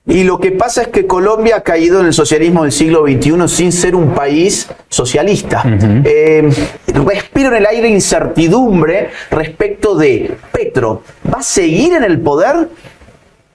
Y lo que pasa es que Colombia ha caído en el socialismo del siglo XXI sin ser un país socialista. Respiro en el aire incertidumbre respecto de Petro. ¿Va a seguir en el poder?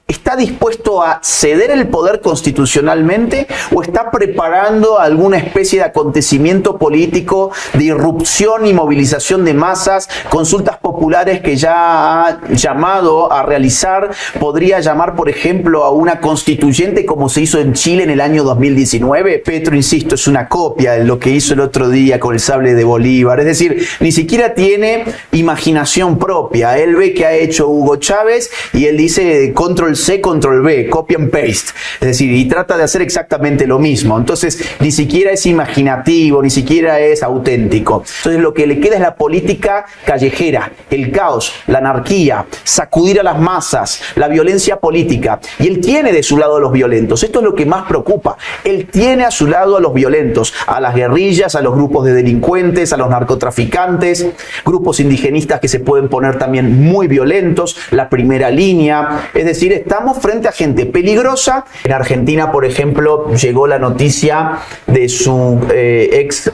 ¿Está dispuesto a ceder el poder constitucionalmente o está preparando alguna especie de acontecimiento político de irrupción y movilización de masas, consultas populares que ya ha llamado a realizar? Podría llamar, por ejemplo, a una constituyente como se hizo en Chile en el año 2019. Petro, insisto, es una copia de lo que hizo el otro día con el sable de Bolívar. Es decir, ni siquiera tiene imaginación propia. Él ve que ha hecho Hugo Chávez y él dice control C, control V, copy and paste. Es decir, y trata de hacer exactamente lo mismo. Entonces, ni siquiera es imaginativo, ni siquiera es auténtico. Entonces, lo que le queda es la política callejera, el caos, la anarquía, sacudir a las masas, la violencia política. Y él tiene de su lado a los violentos. Esto es lo que más preocupa. Él tiene a su lado a los violentos, a las guerrillas, a los grupos de delincuentes, a los narcotraficantes, grupos indigenistas que se pueden poner también muy violentos, la primera línea. Es decir, estamos frente a gente peligrosa. En Argentina, por ejemplo, llegó la noticia de su ex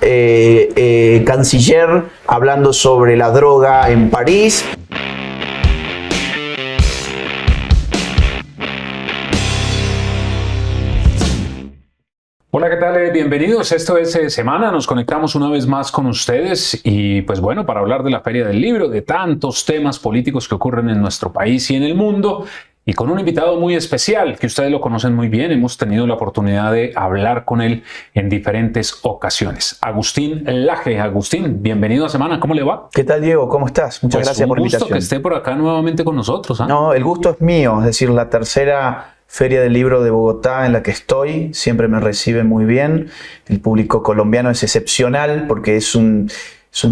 canciller hablando sobre la droga en París. Hola, ¿qué tal? Bienvenidos. Esto es Semana. Nos conectamos una vez más con ustedes y pues bueno, para hablar de la Feria del Libro, de tantos temas políticos que ocurren en nuestro país y en el mundo. Y con un invitado muy especial, que ustedes lo conocen muy bien, hemos tenido la oportunidad de hablar con él en diferentes ocasiones. Agustín Laje. Agustín, bienvenido a Semana, ¿cómo le va? ¿Qué tal, Diego? ¿Cómo estás? Muchas gracias por la invitación. Un gusto que esté por acá nuevamente con nosotros. No, el gusto es mío, es decir, la tercera Feria del Libro de Bogotá en la que estoy, siempre me reciben muy bien. El público colombiano es excepcional porque es un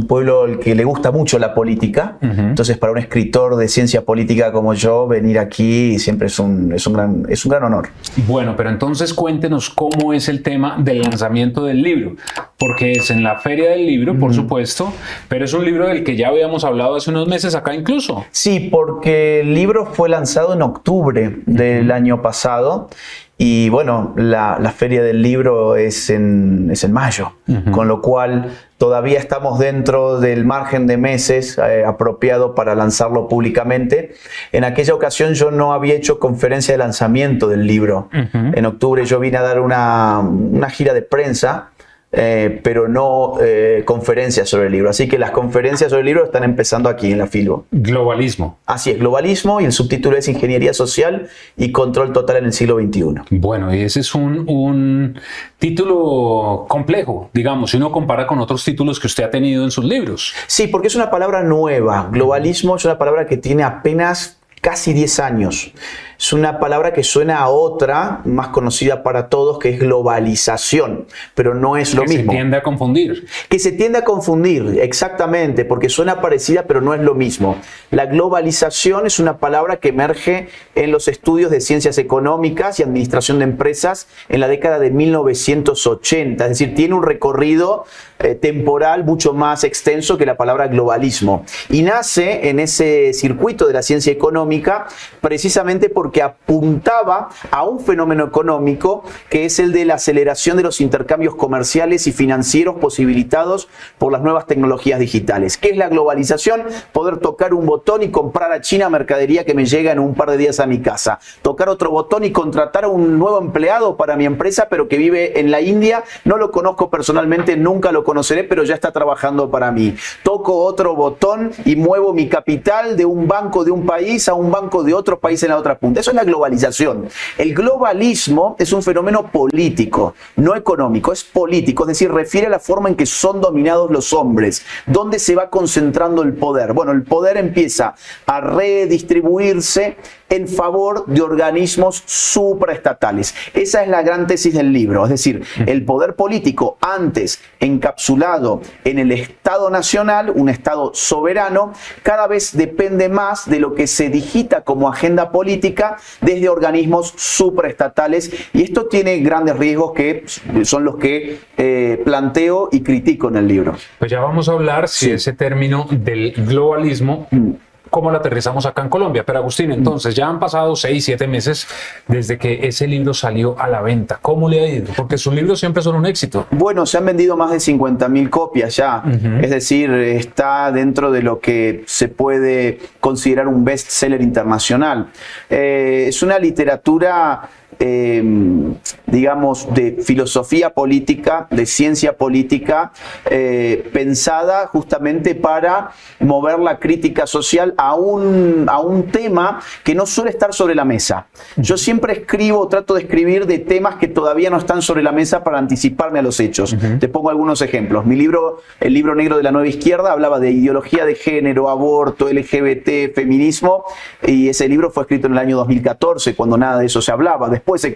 pueblo al que le gusta mucho la política. Entonces, para un escritor de ciencia política como yo, venir aquí siempre es un gran honor. Bueno, pero entonces cuéntenos cómo es el tema del lanzamiento del libro, porque es en la Feria del Libro, por supuesto, pero es un libro del que ya habíamos hablado hace unos meses acá incluso. Sí, porque el libro fue lanzado en octubre del año pasado. Y bueno, la Feria del Libro es en mayo, con lo cual todavía estamos dentro del margen de meses apropiado para lanzarlo públicamente. En aquella ocasión yo no había hecho conferencia de lanzamiento del libro. En octubre yo vine a dar una gira de prensa, pero no conferencias sobre el libro. Así que las conferencias sobre el libro están empezando aquí en la Filbo. Globalismo. Así es, globalismo, y el subtítulo es Ingeniería Social y Control Total en el siglo XXI. Bueno, y ese es un título complejo, digamos, si uno compara con otros títulos que usted ha tenido en sus libros. Sí, porque es una palabra nueva. Globalismo es una palabra que tiene apenas casi 10 años. Es una palabra que suena a otra, más conocida para todos, que es globalización, pero no es lo mismo. Que se tiende a confundir. Que se tiende a confundir, exactamente, porque suena parecida, pero no es lo mismo. La globalización es una palabra que emerge en los estudios de ciencias económicas y administración de empresas en la década de 1980, es decir, tiene un recorrido temporal mucho más extenso que la palabra globalismo. Y nace en ese circuito de la ciencia económica precisamente porque apuntaba a un fenómeno económico que es el de la aceleración de los intercambios comerciales y financieros posibilitados por las nuevas tecnologías digitales. ¿Qué es la globalización? Poder tocar un botón y comprar a China mercadería que me llega en un par de días a mi casa. Tocar otro botón y contratar a un nuevo empleado para mi empresa, pero que vive en la India. No lo conozco personalmente, nunca lo conoceré, pero ya está trabajando para mí. Toco otro botón y muevo mi capital de un banco de un país a un banco de otro país en la otra punta. Eso es la globalización. El globalismo es un fenómeno político, no económico, es político, es decir, refiere a la forma en que son dominados los hombres, dónde se va concentrando el poder. Bueno, el poder empieza a redistribuirse en favor de organismos supraestatales. Esa es la gran tesis del libro, es decir, el poder político antes encapsulado en el Estado nacional, un Estado soberano, cada vez depende más de lo que se digita como agenda política desde organismos supraestatales, y esto tiene grandes riesgos que son los que planteo y critico en el libro. Pues ya vamos a hablar si ese término del globalismo cómo lo aterrizamos acá en Colombia. Pero Agustín, entonces ya han pasado 6, 7 meses desde que ese libro salió a la venta. ¿Cómo le ha ido? Porque sus libros siempre son un éxito. Bueno, se han vendido más de 50.000 copias ya. Es decir, está dentro de lo que se puede considerar un bestseller internacional. Es una literatura, digamos, de filosofía política, de ciencia política, pensada justamente para mover la crítica social a un tema que no suele estar sobre la mesa. Yo siempre trato de escribir de temas que todavía no están sobre la mesa para anticiparme a los hechos. Te pongo algunos ejemplos. El libro negro de la nueva izquierda, hablaba de ideología de género, aborto, LGBT, feminismo, y ese libro fue escrito en el año 2014, cuando nada de eso se hablaba. Después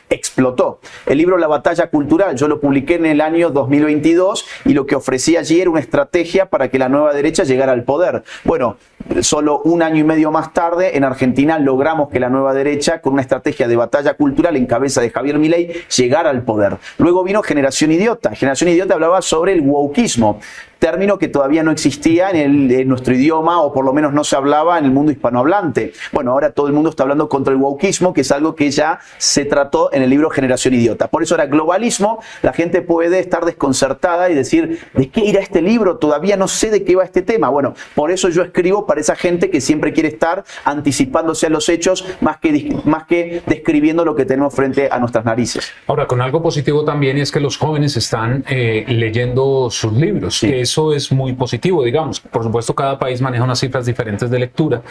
explotó. El libro La batalla cultural, yo lo publiqué en el año 2022 y lo que ofrecía allí era una estrategia para que la nueva derecha llegara al poder. Bueno, solo un año y medio más tarde, en Argentina logramos que la nueva derecha, con una estrategia de batalla cultural en cabeza de Javier Milei, llegara al poder. Luego vino Generación Idiota. Generación Idiota hablaba sobre el wokeismo, término que todavía no existía en nuestro idioma, o por lo menos no se hablaba en el mundo hispanohablante. Bueno, ahora todo el mundo está hablando contra el wokeismo, que es algo que ya se trató en el libro Generación Idiota. Por eso ahora globalismo, la gente puede estar desconcertada y decir, ¿de qué irá este libro? Todavía no sé de qué va este tema. Bueno, por eso yo escribo para esa gente que siempre quiere estar anticipándose a los hechos, más que describiendo lo que tenemos frente a nuestras narices. Ahora, con algo positivo también es que los jóvenes están leyendo sus libros. Sí. Eso es muy positivo, digamos. Por supuesto, cada país maneja unas cifras diferentes de lectura,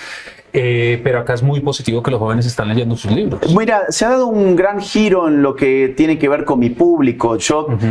pero acá es muy positivo que los jóvenes están leyendo sus libros. Mira, se ha dado un gran giro en lo que tiene que ver con mi público.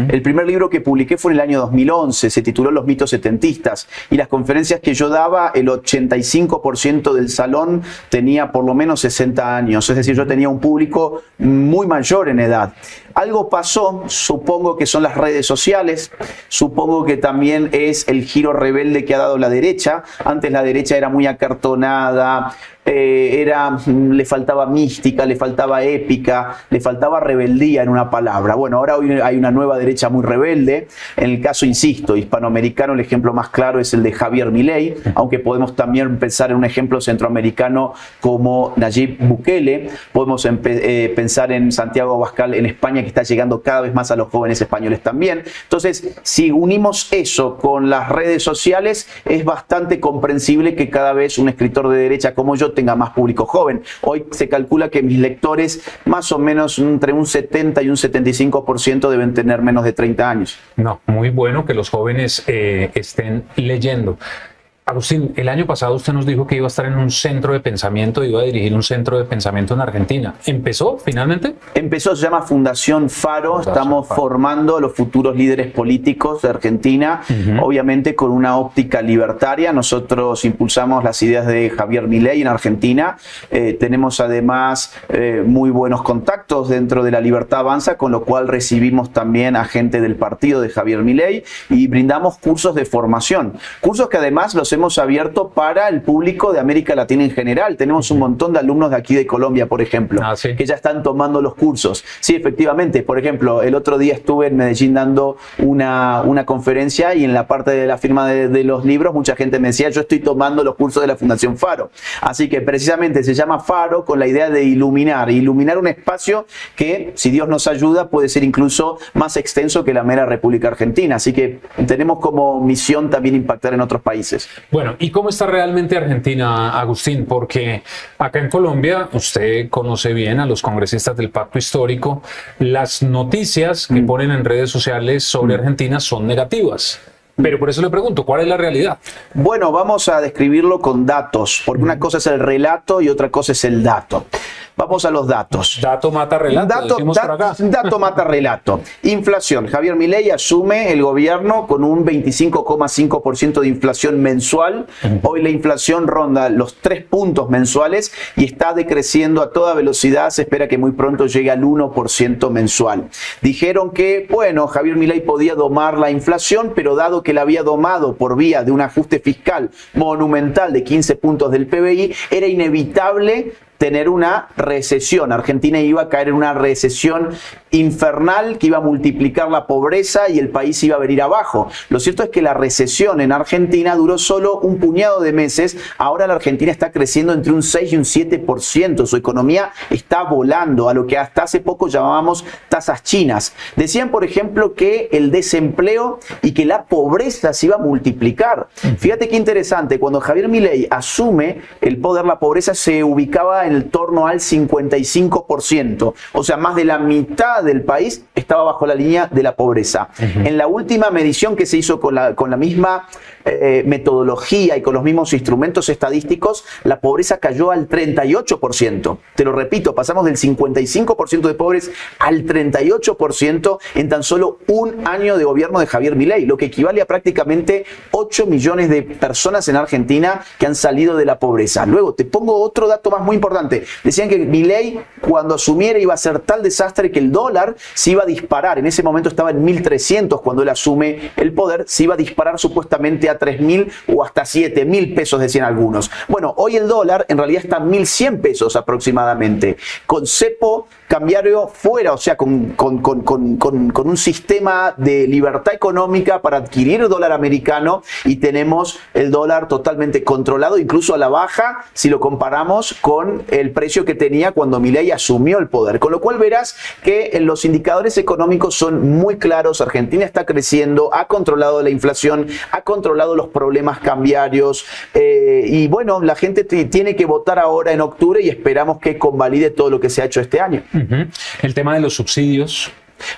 El primer libro que publiqué fue en el año 2011, se tituló Los mitos setentistas, y las conferencias que yo daba, el 85% del salón tenía por lo menos 60 años, es decir, yo tenía un público muy mayor en edad. Algo pasó, supongo que son las redes sociales, supongo que también es el giro rebelde que ha dado la derecha. Antes la derecha era muy acartonada, le faltaba mística, le faltaba épica, le faltaba rebeldía, en una palabra. Bueno, ahora hoy hay una nueva derecha muy rebelde. En el caso, insisto, hispanoamericano, el ejemplo más claro es el de Javier Milei, aunque podemos también pensar en un ejemplo centroamericano como Nayib Bukele. Podemos pensar en Santiago Abascal en España, que está llegando cada vez más a los jóvenes españoles también. Entonces, si unimos eso con las redes sociales, es bastante comprensible que cada vez un escritor de derecha como yo tenga más público joven. Hoy se calcula que mis lectores, más o menos entre un 70 y un 75%, deben tener menos de 30 años. No, muy bueno que los jóvenes estén leyendo. Agustín, el año pasado usted nos dijo que iba a estar en un centro de pensamiento, iba a dirigir un centro de pensamiento en Argentina. ¿Empezó finalmente? Empezó, se llama Fundación Faro. Estamos formando a los futuros líderes políticos de Argentina, obviamente con una óptica libertaria. Nosotros impulsamos las ideas de Javier Milei en Argentina. Tenemos además muy buenos contactos dentro de la Libertad Avanza, con lo cual recibimos también a gente del partido de Javier Milei y brindamos cursos de formación. Cursos que además los hemos abierto para el público de América Latina en general. Tenemos un montón de alumnos de aquí de Colombia, por ejemplo, ¿sí? Que ya están tomando los cursos. Sí, efectivamente. Por ejemplo, el otro día estuve en Medellín dando una conferencia, y en la parte de la firma de los libros mucha gente me decía, yo estoy tomando los cursos de la Fundación Faro. Así que precisamente se llama Faro con la idea de iluminar un espacio que, si Dios nos ayuda, puede ser incluso más extenso que la mera República Argentina. Así que tenemos como misión también impactar en otros países. Bueno, ¿y cómo está realmente Argentina, Agustín? Porque acá en Colombia, usted conoce bien a los congresistas del Pacto Histórico, las noticias que ponen en redes sociales sobre Argentina son negativas. Pero por eso le pregunto, ¿cuál es la realidad? Bueno, vamos a describirlo con datos, porque una cosa es el relato y otra cosa es el dato. Vamos a los datos. Dato mata relato, decimos por acá. Dato mata relato. Inflación. Javier Milei asume el gobierno con un 25,5% de inflación mensual. Hoy la inflación ronda los 3 puntos mensuales y está decreciendo a toda velocidad. Se espera que muy pronto llegue al 1% mensual. Dijeron que, bueno, Javier Milei podía domar la inflación, pero dado que la había domado por vía de un ajuste fiscal monumental de 15 puntos del PBI, era inevitable tener una recesión. Argentina iba a caer en una recesión infernal que iba a multiplicar la pobreza y el país iba a venir abajo. Lo cierto es que la recesión en Argentina duró solo un puñado de meses. Ahora la Argentina está creciendo entre un 6 y un 7%. Su economía está volando a lo que hasta hace poco llamábamos tasas chinas. Decían, por ejemplo, que el desempleo y que la pobreza se iba a multiplicar. Fíjate qué interesante, cuando Javier Milei asume el poder, la pobreza se ubicaba en torno al 55%. O sea, más de la mitad del país estaba bajo la línea de la pobreza. En la última medición que se hizo con la misma metodología y con los mismos instrumentos estadísticos, la pobreza cayó al 38%. Te lo repito, pasamos del 55% de pobres al 38% en tan solo un año de gobierno de Javier Milei, lo que equivale a prácticamente 8 millones de personas en Argentina que han salido de la pobreza. Luego, te pongo otro dato más muy importante. Decían que Milei, cuando asumiera, iba a ser tal desastre que el dólar se iba a disparar. En ese momento estaba en 1.300 cuando él asume el poder, se iba a disparar supuestamente a 3.000 o hasta 7.000 pesos, decían algunos. Bueno, hoy el dólar en realidad está a 1.100 pesos aproximadamente. Con cepo cambiario fuera, o sea, con un sistema de libertad económica para adquirir dólar americano, y tenemos el dólar totalmente controlado, incluso a la baja, si lo comparamos con el precio que tenía cuando Milei asumió el poder. Con lo cual verás que los indicadores económicos son muy claros. Argentina está creciendo, ha controlado la inflación, ha controlado los problemas cambiarios, y bueno, la gente tiene que votar ahora en octubre y esperamos que convalide todo lo que se ha hecho este año. El tema de los subsidios,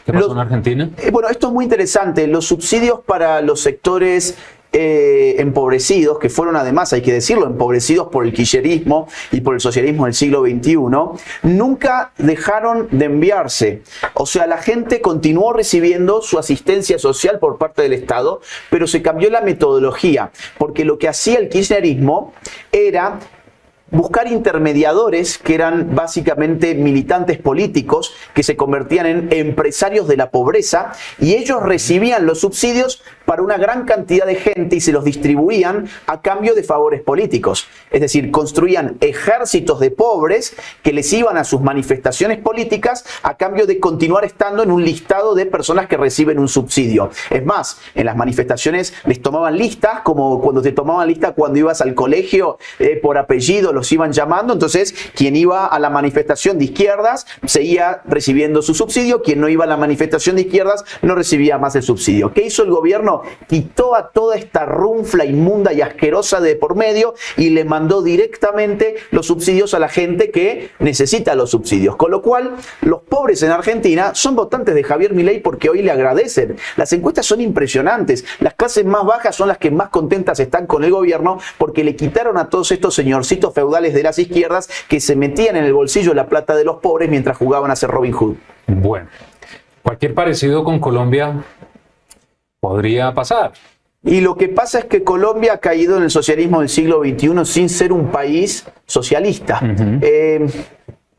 ¿qué pasó en Argentina? Bueno, esto es muy interesante. Los subsidios para los sectores empobrecidos, que fueron además, hay que decirlo, empobrecidos por el kirchnerismo y por el socialismo del siglo XXI, nunca dejaron de enviarse. O sea, la gente continuó recibiendo su asistencia social por parte del Estado, pero se cambió la metodología, porque lo que hacía el kirchnerismo era buscar intermediadores que eran básicamente militantes políticos que se convertían en empresarios de la pobreza, y ellos recibían los subsidios para una gran cantidad de gente y se los distribuían a cambio de favores políticos. Es decir, construían ejércitos de pobres que les iban a sus manifestaciones políticas a cambio de continuar estando en un listado de personas que reciben un subsidio. Es más, en las manifestaciones les tomaban listas, como cuando te tomaban lista cuando ibas al colegio por apellido, los iban llamando. Entonces, quien iba a la manifestación de izquierdas seguía recibiendo su subsidio, quien no iba a la manifestación de izquierdas no recibía más el subsidio. ¿Qué hizo el gobierno? Quitó a toda esta runfla inmunda y asquerosa de por medio y le mandó directamente los subsidios a la gente que necesita los subsidios. Con lo cual, los pobres en Argentina son votantes de Javier Milei porque hoy le agradecen. Las encuestas son impresionantes. Las clases más bajas son las que más contentas están con el gobierno porque le quitaron a todos estos señorcitos feudales de las izquierdas que se metían en el bolsillo la plata de los pobres mientras jugaban a ser Robin Hood. Bueno, cualquier parecido con Colombia podría pasar. Y lo que pasa es que Colombia ha caído en el socialismo del siglo XXI sin ser un país socialista.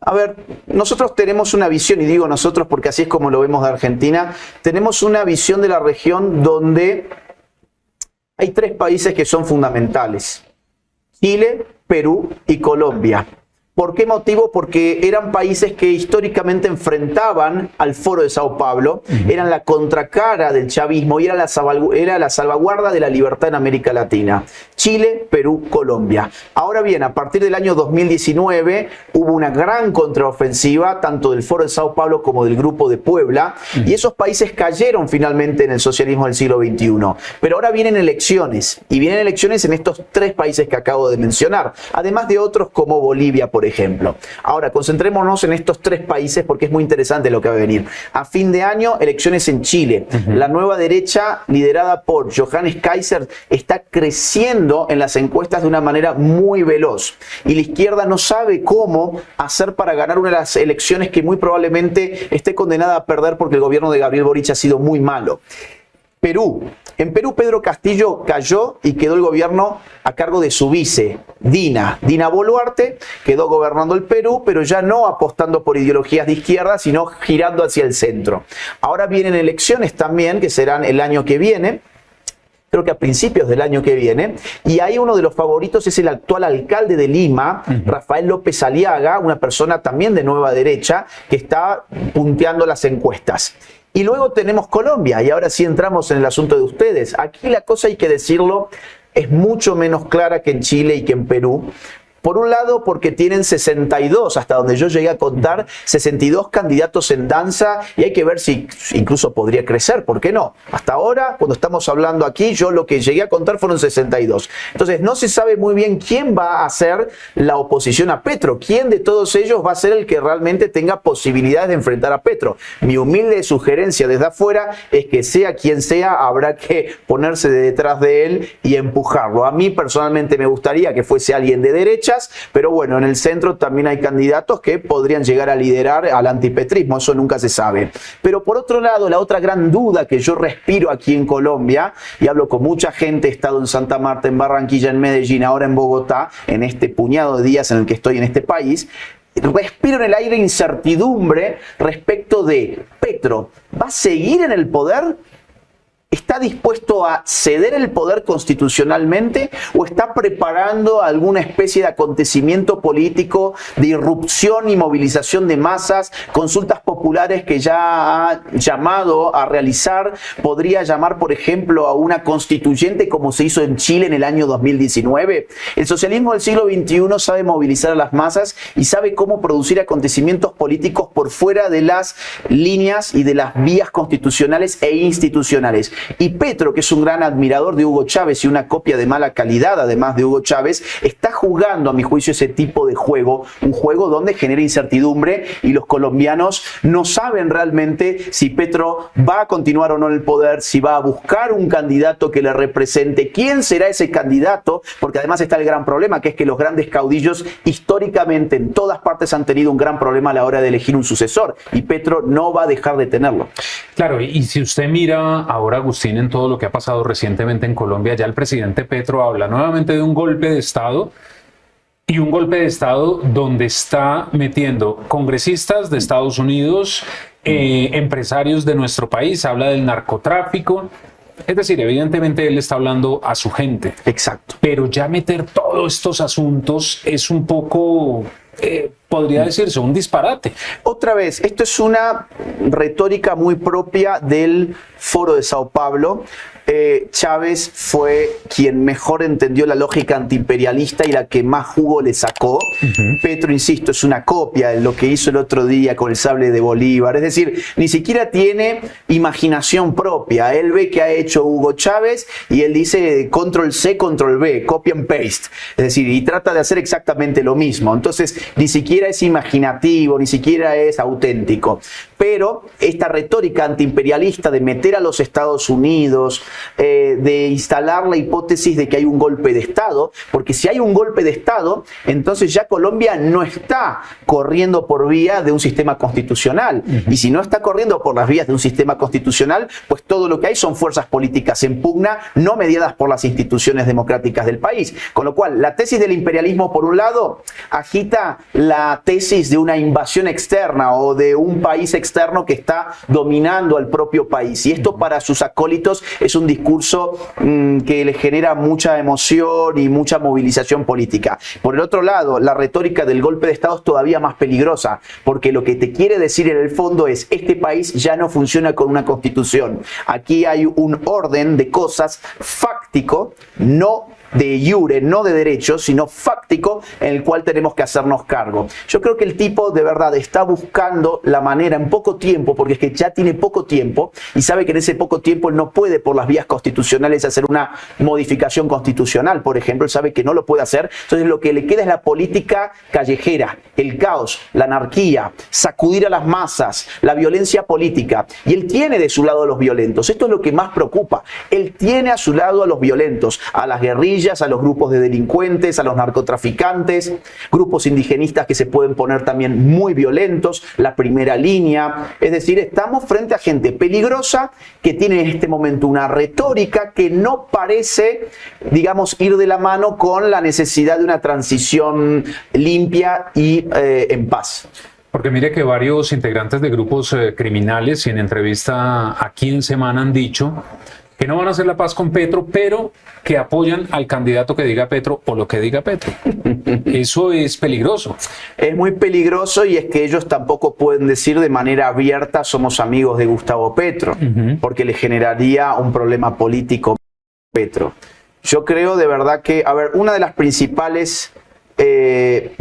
A ver, nosotros tenemos una visión, y digo nosotros porque así es como lo vemos de Argentina, tenemos una visión de la región donde hay tres países que son fundamentales: Chile, Perú y Colombia. ¿Por qué motivo? Porque eran países que históricamente enfrentaban al Foro de Sao Paulo, eran la contracara del chavismo y era la salvaguarda de la libertad en América Latina. Chile, Perú, Colombia. Ahora bien, a partir del año 2019 hubo una gran contraofensiva tanto del Foro de Sao Paulo como del Grupo de Puebla, y esos países cayeron finalmente en el socialismo del siglo XXI. Pero ahora vienen elecciones, y vienen elecciones en estos tres países que acabo de mencionar, además de otros como Bolivia, por ejemplo. Ahora, concentrémonos en estos tres países porque es muy interesante lo que va a venir. A fin de año, elecciones en Chile. La nueva derecha, liderada por Johannes Kaiser, está creciendo en las encuestas de una manera muy veloz. Y la izquierda no sabe cómo hacer para ganar una de las elecciones que muy probablemente esté condenada a perder porque el gobierno de Gabriel Boric ha sido muy malo. Perú. En Perú, Pedro Castillo cayó y quedó el gobierno a cargo de su vice, Dina Boluarte, quedó gobernando el Perú, pero ya no apostando por ideologías de izquierda, sino girando hacia el centro. Ahora vienen elecciones también, que serán el año que viene, creo que a principios del año que viene, y ahí uno de los favoritos es el actual alcalde de Lima, Rafael López Aliaga, una persona también de nueva derecha, que está punteando las encuestas. Y luego tenemos Colombia, y ahora sí entramos en el asunto de ustedes. Aquí la cosa, hay que decirlo, es mucho menos clara que en Chile y que en Perú. Por un lado, porque tienen 62, hasta donde yo llegué a contar, 62 candidatos en danza, y hay que ver si incluso podría crecer, ¿por qué no? Hasta ahora, cuando estamos hablando aquí, yo lo que llegué a contar fueron 62. Entonces, no se sabe muy bien quién va a ser la oposición a Petro, quién de todos ellos va a ser el que realmente tenga posibilidades de enfrentar a Petro. Mi humilde sugerencia desde afuera es que sea quien sea, habrá que ponerse detrás de él y empujarlo. A mí personalmente me gustaría que fuese alguien de derecha, pero bueno, en el centro también hay candidatos que podrían llegar a liderar al antipetrismo, eso nunca se sabe. Pero por otro lado, la otra gran duda que yo respiro aquí en Colombia, y hablo con mucha gente, he estado en Santa Marta, en Barranquilla, en Medellín, ahora en Bogotá, en este puñado de días en el que estoy en este país, respiro en el aire incertidumbre respecto de Petro. ¿Va a seguir en el poder? ¿Está dispuesto a ceder el poder constitucionalmente o está preparando alguna especie de acontecimiento político de irrupción y movilización de masas, consultas populares que ya ha llamado a realizar? ¿Podría llamar, por ejemplo, a una constituyente como se hizo en Chile en el año 2019? El socialismo del siglo XXI sabe movilizar a las masas y sabe cómo producir acontecimientos políticos por fuera de las líneas y de las vías constitucionales e institucionales. Y Petro, que es un gran admirador de Hugo Chávez y una copia de mala calidad además de Hugo Chávez, está jugando a mi juicio ese tipo de juego, un juego donde genera incertidumbre y los colombianos no saben realmente si Petro va a continuar o no en el poder, si va a buscar un candidato que le represente, quién será ese candidato, porque además está el gran problema, que es que los grandes caudillos históricamente en todas partes han tenido un gran problema a la hora de elegir un sucesor y Petro no va a dejar de tenerlo. Claro, y si usted mira ahora, Agustín, en todo lo que ha pasado recientemente en Colombia, ya el presidente Petro habla nuevamente de un golpe de Estado, y un golpe de Estado donde está metiendo congresistas de Estados Unidos, empresarios de nuestro país, habla del narcotráfico. Es decir, evidentemente él está hablando a su gente. Exacto. Pero ya meter todos estos asuntos es un poco, podría decirse, un disparate. Otra vez, esto es una retórica muy propia del Foro de Sao Paulo. Chávez fue quien mejor entendió la lógica antiimperialista y la que más jugo le sacó. Petro, insisto, es una copia de lo que hizo el otro día con el sable de Bolívar. Es decir, ni siquiera tiene imaginación propia. Él ve que ha hecho Hugo Chávez y él dice control C, control V, copy and paste. Es decir, y trata de hacer exactamente lo mismo. Entonces, ni siquiera es imaginativo, ni siquiera es auténtico. Pero esta retórica antiimperialista de meter a los Estados Unidos, de instalar la hipótesis de que hay un golpe de Estado, porque si hay un golpe de Estado, entonces ya Colombia no está corriendo por vía de un sistema constitucional. Y si no está corriendo por las vías de un sistema constitucional, pues todo lo que hay son fuerzas políticas en pugna, no mediadas por las instituciones democráticas del país. Con lo cual, la tesis del imperialismo, por un lado, agita la tesis de una invasión externa o de un país externo que está dominando al propio país. Y esto para sus acólitos es un discurso que le genera mucha emoción y mucha movilización política. Por el otro lado, la retórica del golpe de Estado es todavía más peligrosa, porque lo que te quiere decir en el fondo es: este país ya no funciona con una constitución. Aquí hay un orden de cosas fáctico, no de iure, no de derecho, sino fáctico, en el cual tenemos que hacernos cargo. Yo creo que el tipo de verdad está buscando la manera en poco tiempo, porque es que ya tiene poco tiempo y sabe que en ese poco tiempo él no puede por las vías constitucionales hacer una modificación constitucional, por ejemplo. Él sabe que no lo puede hacer. Entonces lo que le queda es la política callejera, el caos, la anarquía, sacudir a las masas, la violencia política. Y él tiene de su lado a los violentos. Esto es lo que más preocupa. Él tiene a su lado a los violentos, a las guerrillas, a los grupos de delincuentes, a los narcotraficantes, grupos indigenistas que se pueden poner también muy violentos, la primera línea. Es decir, estamos frente a gente peligrosa que tiene en este momento una retórica que no parece, digamos, ir de la mano con la necesidad de una transición limpia y en paz. Porque mire que varios integrantes de grupos criminales y en entrevista aquí en Semana han dicho que no van a hacer la paz con Petro, pero que apoyan al candidato que diga Petro o lo que diga Petro. Eso es peligroso. Es muy peligroso, y es que ellos tampoco pueden decir de manera abierta somos amigos de Gustavo Petro, porque le generaría un problema político a Petro. Yo creo de verdad que, a ver, una de las principales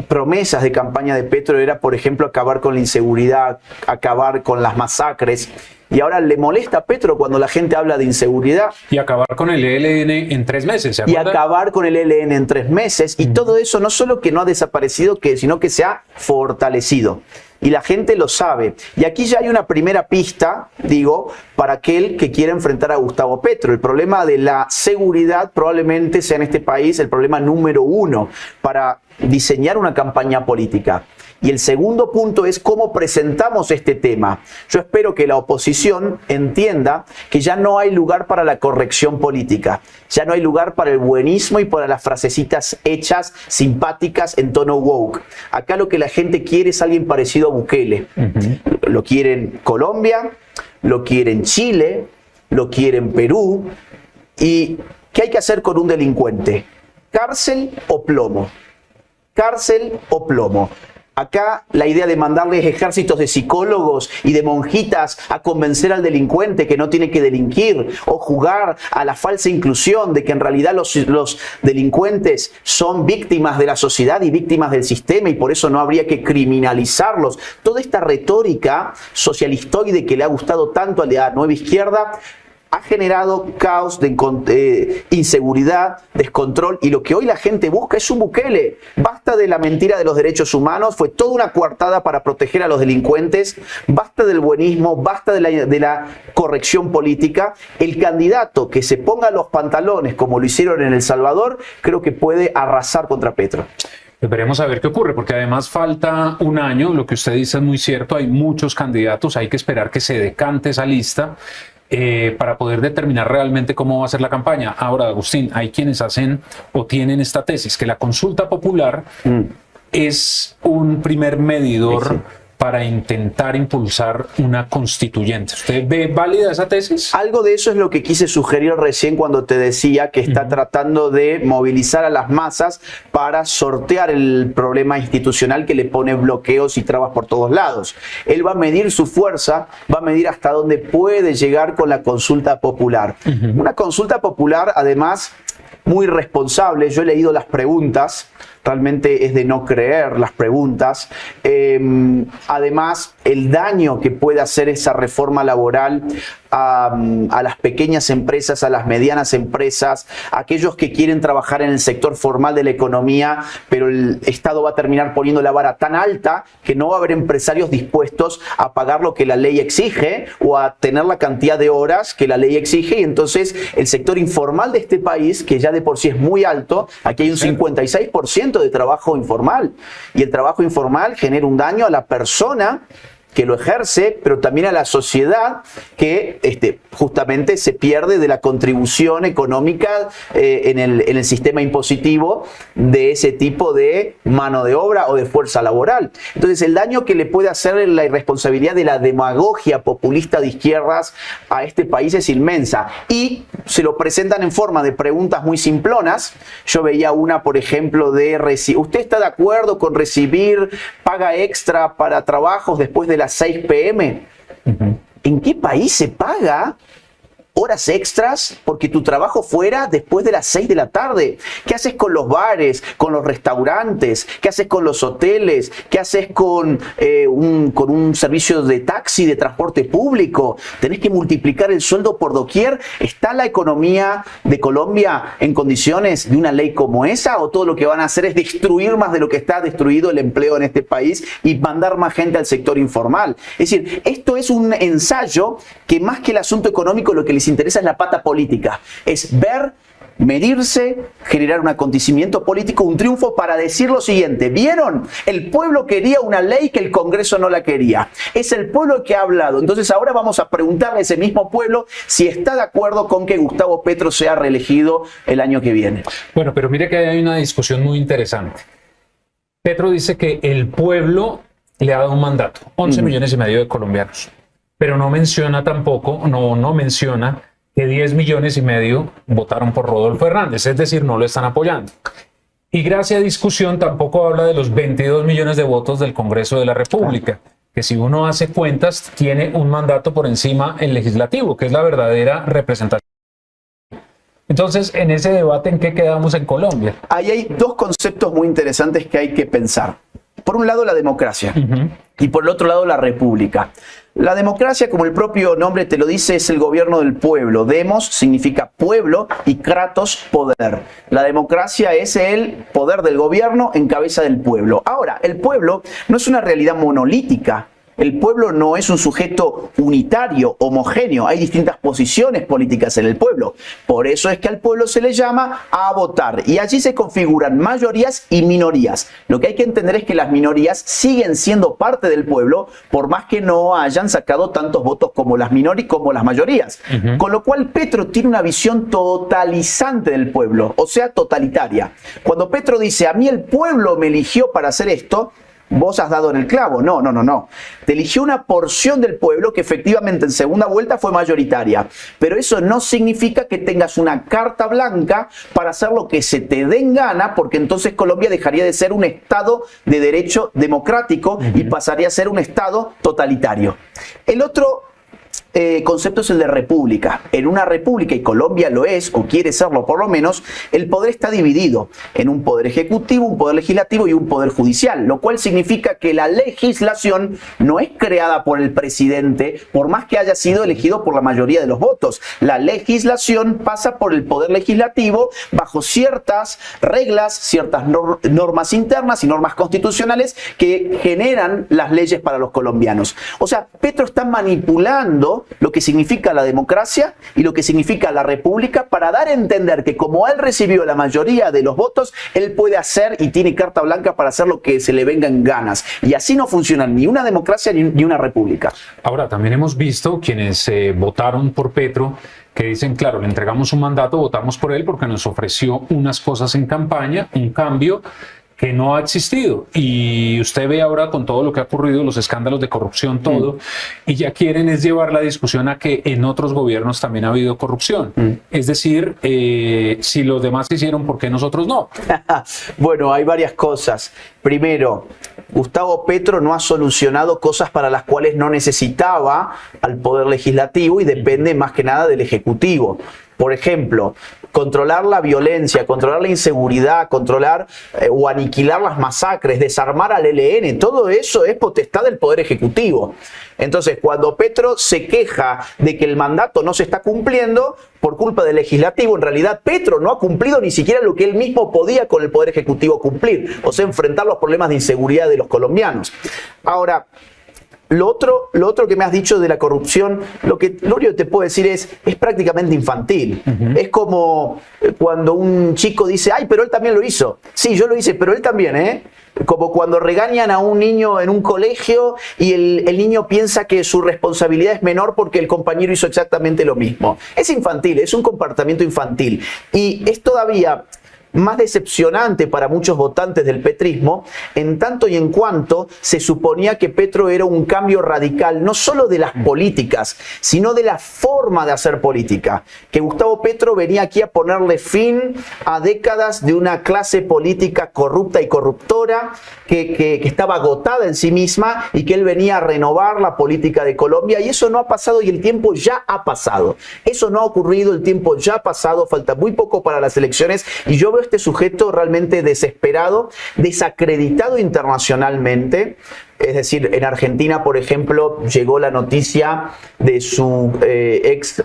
promesas de campaña de Petro era, por ejemplo, acabar con la inseguridad, acabar con las masacres. Y ahora le molesta a Petro cuando la gente habla de inseguridad. Y acabar con el ELN en 3 meses, ¿se acuerdan? Y acabar con el ELN en 3 meses. Y todo eso no solo que no ha desaparecido, sino que se ha fortalecido. Y la gente lo sabe. Y aquí ya hay una primera pista, digo, para aquel que quiere enfrentar a Gustavo Petro. El problema de la seguridad probablemente sea en este país el problema número 1 para diseñar una campaña política. Y el segundo punto es cómo presentamos este tema. Yo espero que la oposición entienda que ya no hay lugar para la corrección política, ya no hay lugar para el buenismo y para las frasecitas hechas, simpáticas, en tono woke. Acá lo que la gente quiere es alguien parecido a Bukele. Lo quiere en Colombia, lo quiere en Chile, lo quiere en Perú. ¿Y qué hay que hacer con un delincuente? ¿Cárcel o plomo? Cárcel o plomo. Acá la idea de mandarles ejércitos de psicólogos y de monjitas a convencer al delincuente que no tiene que delinquir, o jugar a la falsa inclusión de que en realidad los delincuentes son víctimas de la sociedad y víctimas del sistema y por eso no habría que criminalizarlos. Toda esta retórica socialistoide que le ha gustado tanto a la nueva izquierda ha generado caos, inseguridad, descontrol, y lo que hoy la gente busca es un Bukele. Basta de la mentira de los derechos humanos, fue toda una coartada para proteger a los delincuentes, basta del buenismo, basta de la corrección política. El candidato que se ponga los pantalones como lo hicieron en El Salvador, creo que puede arrasar contra Petro. Veremos a ver qué ocurre, porque además falta un año, lo que usted dice es muy cierto, hay muchos candidatos, hay que esperar que se decante esa lista. Para poder determinar realmente cómo va a ser la campaña. Ahora, Agustín, hay quienes hacen o tienen esta tesis, que la consulta popular es un primer medidor para intentar impulsar una constituyente. ¿Usted ve válida esa tesis? Algo de eso es lo que quise sugerir recién cuando te decía que está tratando de movilizar a las masas para sortear el problema institucional que le pone bloqueos y trabas por todos lados. Él va a medir su fuerza, va a medir hasta dónde puede llegar con la consulta popular. Una consulta popular, además, muy responsable. Yo he leído las preguntas, realmente es de no creer las preguntas. Además, el daño que puede hacer esa reforma laboral a las pequeñas empresas, a las medianas empresas, a aquellos que quieren trabajar en el sector formal de la economía, pero el Estado va a terminar poniendo la vara tan alta que no va a haber empresarios dispuestos a pagar lo que la ley exige o a tener la cantidad de horas que la ley exige, y entonces el sector informal de este país, que ya de por sí es muy alto, aquí hay un 56% de trabajo informal, y el trabajo informal genera un daño a la persona que lo ejerce, pero también a la sociedad que justamente se pierde de la contribución económica en el sistema impositivo de ese tipo de mano de obra o de fuerza laboral. Entonces, el daño que le puede hacer la irresponsabilidad de la demagogia populista de izquierdas a este país es inmensa. Y se lo presentan en forma de preguntas muy simplonas. Yo veía una, por ejemplo, ¿usted está de acuerdo con recibir paga extra para trabajos después de las 6 p.m.? ¿En qué país se paga horas extras porque tu trabajo fuera después de las 6 de la tarde? ¿Qué haces con los bares, con los restaurantes? ¿Qué haces con los hoteles? ¿Qué haces con un servicio de taxi, de transporte público? ¿Tenés que multiplicar el sueldo por doquier? ¿Está la economía de Colombia en condiciones de una ley como esa? ¿O todo lo que van a hacer es destruir más de lo que está destruido el empleo en este país y mandar más gente al sector informal? Es decir, esto es un ensayo que, más que el asunto económico, lo que les interesa es la pata política, es ver, medirse, generar un acontecimiento político, un triunfo para decir lo siguiente: ¿vieron? El pueblo quería una ley que el Congreso no la quería. Es el pueblo el que ha hablado. Entonces ahora vamos a preguntarle a ese mismo pueblo si está de acuerdo con que Gustavo Petro sea reelegido el año que viene. Bueno, pero mire que hay una discusión muy interesante. Petro dice que el pueblo le ha dado un mandato, 11 millones y medio de colombianos. Pero no menciona tampoco, no menciona que 10,5 millones votaron por Rodolfo Hernández, es decir, no lo están apoyando. Y Gracia Discusión tampoco habla de los 22 millones de votos del Congreso de la República, que si uno hace cuentas, tiene un mandato por encima el legislativo, que es la verdadera representación. Entonces, en ese debate, ¿en qué quedamos en Colombia? Ahí hay dos conceptos muy interesantes que hay que pensar. Por un lado, la democracia y por el otro lado, la república. La democracia, como el propio nombre te lo dice, es el gobierno del pueblo. Demos significa pueblo y kratos, poder. La democracia es el poder del gobierno en cabeza del pueblo. Ahora, el pueblo no es una realidad monolítica. El pueblo no es un sujeto unitario, homogéneo. Hay distintas posiciones políticas en el pueblo. Por eso es que al pueblo se le llama a votar. Y allí se configuran mayorías y minorías. Lo que hay que entender es que las minorías siguen siendo parte del pueblo, por más que no hayan sacado tantos votos como las mayorías. Con lo cual Petro tiene una visión totalizante del pueblo, o sea, totalitaria. Cuando Petro dice, a mí el pueblo me eligió para hacer esto, vos has dado en el clavo. No. Te eligió una porción del pueblo que efectivamente en segunda vuelta fue mayoritaria. Pero eso no significa que tengas una carta blanca para hacer lo que se te dé en gana, porque entonces Colombia dejaría de ser un Estado de derecho democrático y pasaría a ser un Estado totalitario. El otro concepto es el de república. En una república, y Colombia lo es, o quiere serlo por lo menos, el poder está dividido en un poder ejecutivo, un poder legislativo y un poder judicial, lo cual significa que la legislación no es creada por el presidente, por más que haya sido elegido por la mayoría de los votos. La legislación pasa por el poder legislativo bajo ciertas reglas, ciertas normas internas y normas constitucionales que generan las leyes para los colombianos. O sea, Petro está manipulando lo que significa la democracia y lo que significa la república para dar a entender que como él recibió la mayoría de los votos, él puede hacer y tiene carta blanca para hacer lo que se le venga en ganas. Y así no funciona ni una democracia ni una república. Ahora, también hemos visto quienes votaron por Petro que dicen, claro, le entregamos un mandato, votamos por él porque nos ofreció unas cosas en campaña, un cambio que no ha existido. Y usted ve ahora con todo lo que ha ocurrido, los escándalos de corrupción, todo, y ya quieren es llevar la discusión a que en otros gobiernos también ha habido corrupción. Es decir, si los demás hicieron, ¿por qué nosotros no? Bueno, hay varias cosas. Primero, Gustavo Petro no ha solucionado cosas para las cuales no necesitaba al Poder Legislativo y depende más que nada del Ejecutivo. Por ejemplo, controlar la violencia, controlar la inseguridad, controlar o aniquilar las masacres, desarmar al ELN, todo eso es potestad del Poder Ejecutivo. Entonces, cuando Petro se queja de que el mandato no se está cumpliendo por culpa del legislativo, en realidad Petro no ha cumplido ni siquiera lo que él mismo podía con el Poder Ejecutivo cumplir, o sea, enfrentar los problemas de inseguridad de los colombianos. Ahora, lo otro que me has dicho de la corrupción, lo único que te puedo decir es prácticamente infantil. Es como cuando un chico dice, ay, pero él también lo hizo. Sí, yo lo hice, pero él también, ¿eh? Como cuando regañan a un niño en un colegio y el niño piensa que su responsabilidad es menor porque el compañero hizo exactamente lo mismo. Es infantil, es un comportamiento infantil. Y es todavía más decepcionante para muchos votantes del petrismo, en tanto y en cuanto se suponía que Petro era un cambio radical, no solo de las políticas, sino de la forma de hacer política. Que Gustavo Petro venía aquí a ponerle fin a décadas de una clase política corrupta y corruptora, que estaba agotada en sí misma y que él venía a renovar la política de Colombia, y eso no ha pasado y el tiempo ya ha pasado. Eso no ha ocurrido, el tiempo ya ha pasado, falta muy poco para las elecciones y yo veo este sujeto realmente desesperado, desacreditado internacionalmente. Es decir, en Argentina, por ejemplo, llegó la noticia de su ex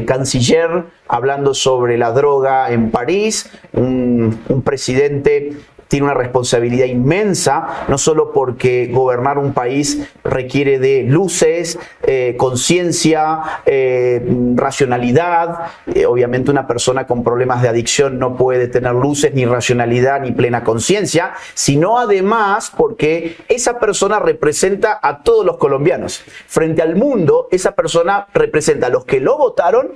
canciller hablando sobre la droga en París, un presidente tiene una responsabilidad inmensa, no solo porque gobernar un país requiere de luces, conciencia, racionalidad. Obviamente una persona con problemas de adicción no puede tener luces, ni racionalidad, ni plena conciencia, sino además porque esa persona representa a todos los colombianos. Frente al mundo, esa persona representa a los que lo votaron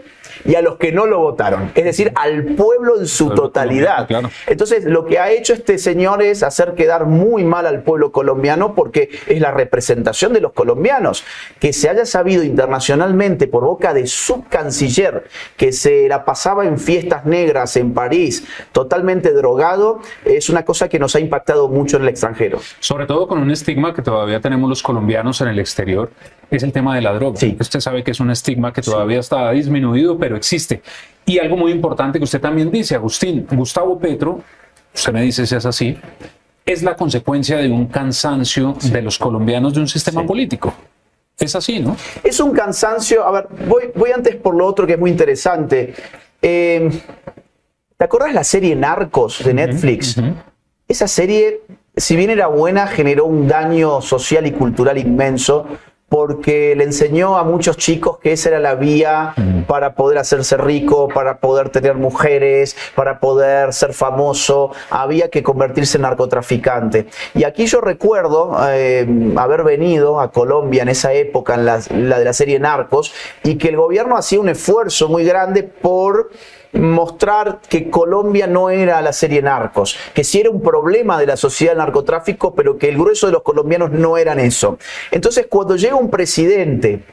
y a los que no lo votaron, es decir, al pueblo en su totalidad. Claro. Entonces, lo que ha hecho este señor es hacer quedar muy mal al pueblo colombiano porque es la representación de los colombianos. Que se haya sabido internacionalmente por boca de su canciller que se la pasaba en fiestas negras en París, totalmente drogado, es una cosa que nos ha impactado mucho en el extranjero. Sobre todo con un estigma que todavía tenemos los colombianos en el exterior, es el tema de la droga. Sí. Usted sabe que es un estigma que todavía está disminuido, pero existe. Y algo muy importante que usted también dice, Agustín, Gustavo Petro, usted me dice si es así, es la consecuencia de un cansancio de los colombianos de un sistema político. Es así, ¿no? Es un cansancio. A ver, voy antes por lo otro que es muy interesante. ¿Te acuerdas la serie Narcos de Netflix? Esa serie, si bien era buena, generó un daño social y cultural inmenso porque le enseñó a muchos chicos que esa era la vía para poder hacerse rico, para poder tener mujeres, para poder ser famoso. Había que convertirse en narcotraficante. Y aquí yo recuerdo haber venido a Colombia en esa época, en la de la serie Narcos, y que el gobierno hacía un esfuerzo muy grande por mostrar que Colombia no era la serie Narcos, que sí era un problema de la sociedad del narcotráfico, pero que el grueso de los colombianos no eran eso. Entonces, cuando llega un presidente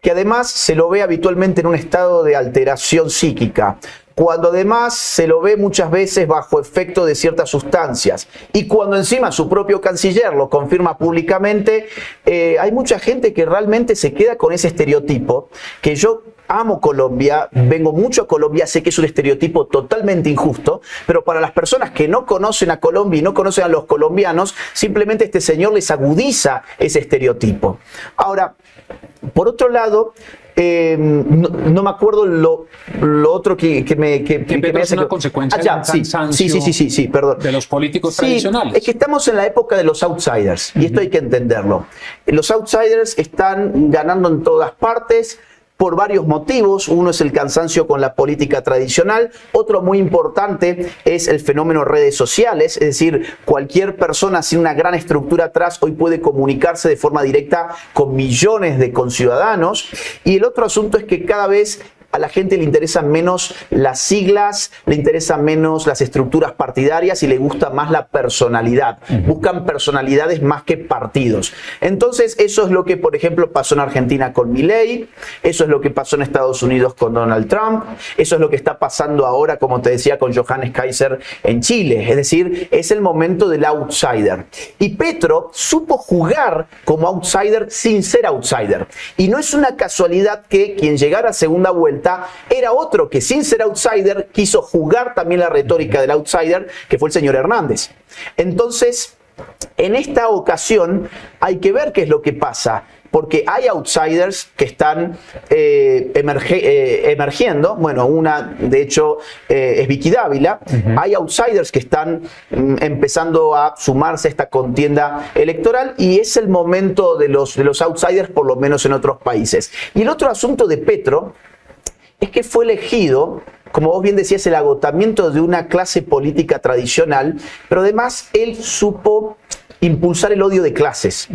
que además se lo ve habitualmente en un estado de alteración psíquica, cuando además se lo ve muchas veces bajo efecto de ciertas sustancias y cuando encima su propio canciller lo confirma públicamente, hay mucha gente que realmente se queda con ese estereotipo, que yo amo Colombia, vengo mucho a Colombia, sé que es un estereotipo totalmente injusto, pero para las personas que no conocen a Colombia y no conocen a los colombianos, simplemente este señor les agudiza ese estereotipo. Ahora, por otro lado, no me acuerdo lo otro que me es una consecuencia del cansancio sí, perdón. De los políticos tradicionales. Es que estamos en la época de los outsiders, y esto hay que entenderlo. Los outsiders están ganando en todas partes por varios motivos. Uno es el cansancio con la política tradicional, otro muy importante es el fenómeno redes sociales, es decir, cualquier persona sin una gran estructura atrás hoy puede comunicarse de forma directa con millones de conciudadanos. Y el otro asunto es que cada vez a la gente le interesan menos las siglas, le interesan menos las estructuras partidarias y le gusta más la personalidad. Buscan personalidades más que partidos. Entonces, eso es lo que, por ejemplo, pasó en Argentina con Milei, eso es lo que pasó en Estados Unidos con Donald Trump, eso es lo que está pasando ahora, como te decía, con Johannes Kaiser en Chile. Es decir, es el momento del outsider. Y Petro supo jugar como outsider sin ser outsider. Y no es una casualidad que quien llegara a segunda vuelta era otro que sin ser outsider quiso jugar también la retórica del outsider, que fue el señor Hernández. Entonces, en esta ocasión hay que ver qué es lo que pasa, porque hay outsiders que están emergiendo. Bueno, una de hecho es Vicky Dávila. Hay outsiders que están empezando a sumarse a esta contienda electoral y es el momento de los outsiders, por lo menos en otros países. Y el otro asunto de Petro es que fue elegido, como vos bien decías, el agotamiento de una clase política tradicional, pero además él supo impulsar el odio de clases.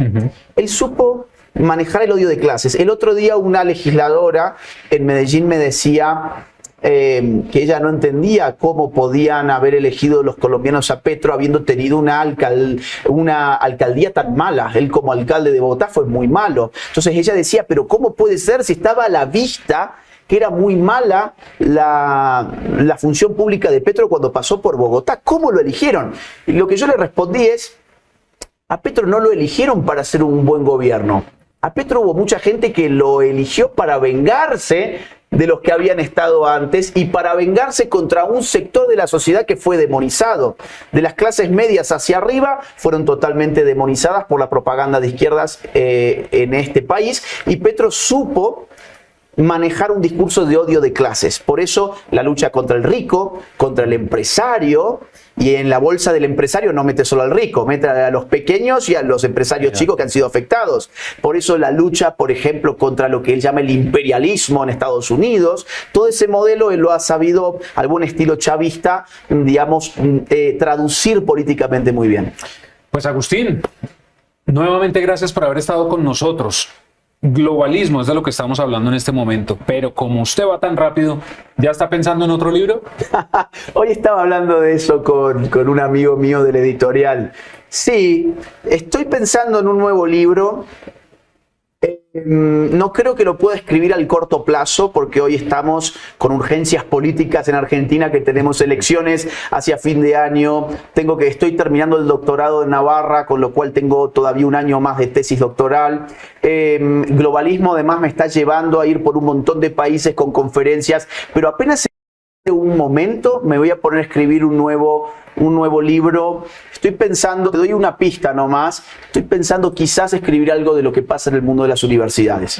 Él supo manejar el odio de clases. El otro día una legisladora en Medellín me decía que ella no entendía cómo podían haber elegido los colombianos a Petro habiendo tenido una alcaldía tan mala. Él como alcalde de Bogotá fue muy malo. Entonces ella decía, pero ¿cómo puede ser si estaba a la vista que era muy mala la función pública de Petro cuando pasó por Bogotá? ¿Cómo lo eligieron? Y lo que yo le respondí es, a Petro no lo eligieron para hacer un buen gobierno. A Petro hubo mucha gente que lo eligió para vengarse de los que habían estado antes y para vengarse contra un sector de la sociedad que fue demonizado. De las clases medias hacia arriba fueron totalmente demonizadas por la propaganda de izquierdas en este país, y Petro supo manejar un discurso de odio de clases. Por eso la lucha contra el rico, contra el empresario, y en la bolsa del empresario no mete solo al rico, mete a los pequeños y a los empresarios chicos que han sido afectados. Por eso la lucha, por ejemplo, contra lo que él llama el imperialismo en Estados Unidos, todo ese modelo él lo ha sabido, algún estilo chavista, digamos, traducir políticamente muy bien. Pues Agustín, nuevamente gracias por haber estado con nosotros. globalismo es de lo que estamos hablando en este momento, pero como usted va tan rápido, ¿ya está pensando en otro libro? Hoy estaba hablando de eso con un amigo mío del editorial. Sí, estoy pensando en un nuevo libro. No creo que lo pueda escribir al corto plazo porque hoy estamos con urgencias políticas en Argentina, que tenemos elecciones hacia fin de año. Estoy terminando el doctorado en Navarra, con lo cual tengo todavía un año más de tesis doctoral. Globalismo además me está llevando a ir por un montón de países con conferencias, pero apenas en un momento me voy a poner a escribir un nuevo libro. Estoy pensando, te doy una pista nomás, estoy pensando quizás escribir algo de lo que pasa en el mundo de las universidades.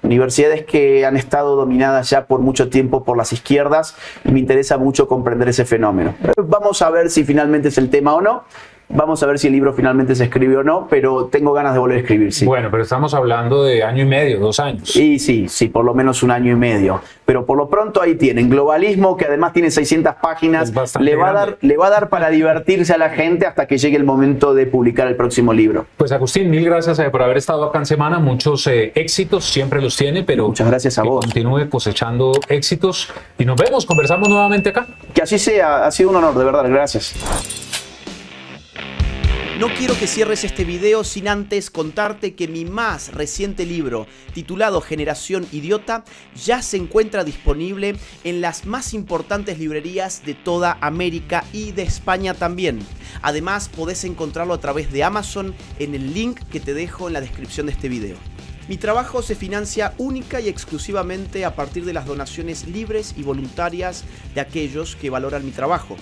Universidades que han estado dominadas ya por mucho tiempo por las izquierdas, y me interesa mucho comprender ese fenómeno. Vamos a ver si finalmente es el tema o no. Vamos a ver si el libro finalmente se escribe o no, pero tengo ganas de volver a escribir, sí. Bueno, pero estamos hablando de año y medio, 2 años. Y sí, por lo menos un año y medio. Pero por lo pronto ahí tienen Globalismo, que además tiene 600 páginas. Le va a dar para divertirse a la gente hasta que llegue el momento de publicar el próximo libro. Pues Agustín, mil gracias por haber estado acá en Semana. Muchos éxitos, siempre los tiene, pero muchas gracias a vos. Continúe cosechando éxitos y nos vemos, conversamos nuevamente acá. Que así sea, ha sido un honor, de verdad, gracias. No quiero que cierres este video sin antes contarte que mi más reciente libro, titulado Generación Idiota, ya se encuentra disponible en las más importantes librerías de toda América y de España también. Además, podés encontrarlo a través de Amazon en el link que te dejo en la descripción de este video. Mi trabajo se financia única y exclusivamente a partir de las donaciones libres y voluntarias de aquellos que valoran mi trabajo.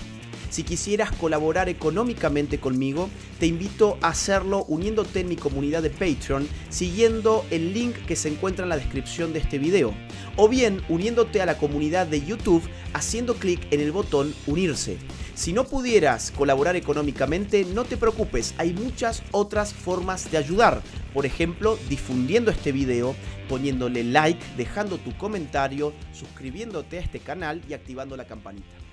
Si quisieras colaborar económicamente conmigo, te invito a hacerlo uniéndote en mi comunidad de Patreon, siguiendo el link que se encuentra en la descripción de este video, o bien uniéndote a la comunidad de YouTube haciendo clic en el botón Unirse. Si no pudieras colaborar económicamente, no te preocupes, hay muchas otras formas de ayudar. Por ejemplo, difundiendo este video, poniéndole like, dejando tu comentario, suscribiéndote a este canal y activando la campanita.